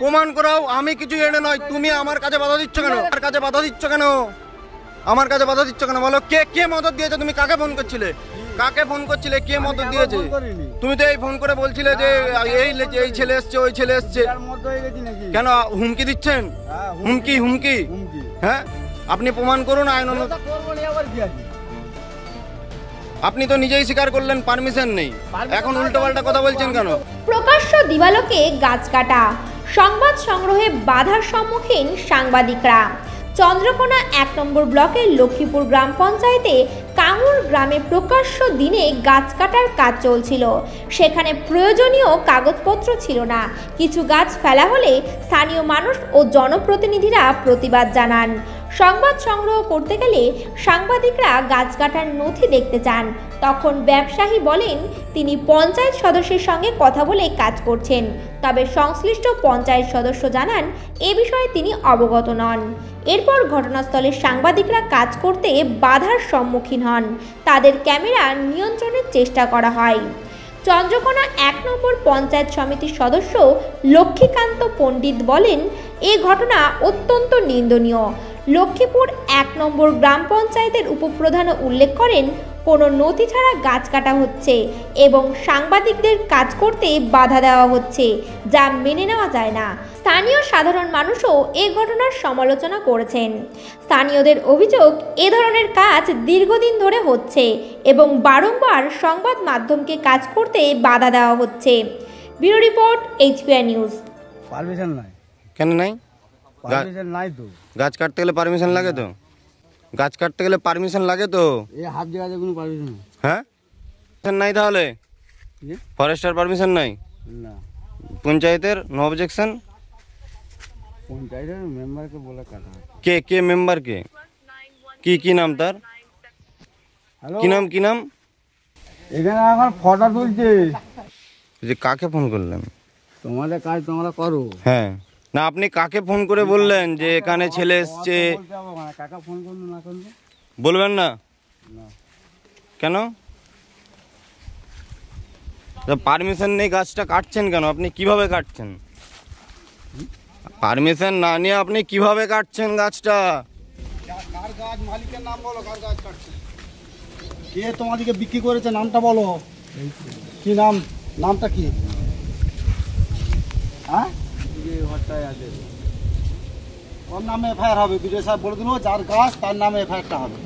প্রমাণ করাও। আমি কিছু এনে নয়, তুমি আমার কাছে বাধা দিচ্ছ কেন? আমার কাছে বাধা দিচ্ছ কেন? আমার কাছে বাধা দিচ্ছ কেন বলো? কে মদত দিয়েছে? তুমি কাকে ফোন করছিলে? কাকে ফোন করছিলে? কে মদত দিয়েছে? তুমি তো এই ফোন করে বলছিলে যে এই ছেলে এসছে, ওই ছেলে এসছে। কেন হুমকি দিচ্ছেন? হুমকি হ্যাঁ, আপনি প্রমাণ করুন। আইন আপনি তো নিজেই স্বীকার করলেন পারমিশন নেই, এখন উল্টোপাল্টা কথা বলছেন কেন? প্রকাশ্য দিবালোকে গাছ কাটা, সংবাদ সংগ্রহে বাধার সম্মুখীন সাংবাদিকরা। চন্দ্রকোনা 1 নম্বর ব্লকের লক্ষ্মীপুর গ্রাম পঞ্চায়েতে কাঙুর গ্রামে প্রকাশ্য দিনে গাছ কাটার কাজ চলছিল। সেখানে প্রয়োজনীয় কাগজপত্র ছিল না। কিছু গাছ ফেলা হলে স্থানীয় মানুষ ও জনপ্রতিনিধিরা প্রতিবাদ জানান। সংবাদ সংগ্রহ করতে গেলে সাংবাদিকরা গাছ কাটার নথি দেখতে চান। তখন ব্যবসায়ী বলেন তিনি পঞ্চায়েত সদস্যের সঙ্গে কথা বলে কাজ করছেন। তবে সংশ্লিষ্ট পঞ্চায়েত সদস্য জানান এ বিষয়ে তিনি অবগত নন। এরপর ঘটনাস্থলে সাংবাদিকরা কাজ করতে বাধার সম্মুখীন হন। তাদের ক্যামেরা নিয়ন্ত্রণের চেষ্টা করা হয়। চন্দ্রকোনা 1 নম্বর পঞ্চায়েত সমিতির সদস্য লক্ষ্মীকান্ত পণ্ডিত বলেন এ ঘটনা অত্যন্ত নিন্দনীয়। লক্ষ্মীপুর 1 নম্বর গ্রাম পঞ্চায়েতের উপপ্রধানও উল্লেখ করেন কোনো নথি ছাড়া গাছ কাটা হচ্ছে এবং সাংবাদিকদের কাজ করতে বাধা দেওয়া হচ্ছে, যা মেনে নেওয়া যায় না। স্থানীয় সাধারণ মানুষও এ ঘটনার সমালোচনা করেছেন। স্থানীয়দের অভিযোগ এ ধরনের কাজ দীর্ঘদিন ধরে হচ্ছে এবং বারংবার সংবাদ মাধ্যমকে কাজ করতে বাধা দেওয়া হচ্ছে। Bureau report, HPI news. Permission নাই কেন নাই? পারমিশন নাই তো। গাছ কাটতে গেলে পারমিশন লাগে তো? গাছ কাটতে গেলে পারমিশন লাগে তো? এই হাফ জায়গাতে কোনো পারমিশন নেই। হ্যাঁ, নাই তাহলে ফরেস্টার পারমিশন নাই? না। পঞ্চায়েতের নো অবজেকশন? পঞ্চায়েতের মেম্বারকে বলে কাটা। কে মেম্বার কে? কি নাম তার? কি নাম? এখানে আমার ফটো তুলছে। যে কাকে ফোন করলেন? তোমাদের কাজ তোমরা করো। হ্যাঁ, না আপনি কাকে ফোন করে বললেন যে এখানে ছেলে এসছে? কাকা ফোন করলো না করলো বলবেন না কেন? পারমিশন নেই গাছটা কাটছেন কেন? আপনি কিভাবে কাটছেন? পারমিশন না নিয়ে আপনি কিভাবে কাটছেন গাছটা? কার গাছ? মালিকের নাম বলো, কার গাছ কাটছে? কে তোমাদেরকে বিক্রি করেছে নামটা বলো। কি নাম? নামটা কি? হ্যাঁ, ওর নামে এফআইআর হবে। বিজয় সাহেব বলে দিল যার গাছ তার নামে এফআইআরটা হবে।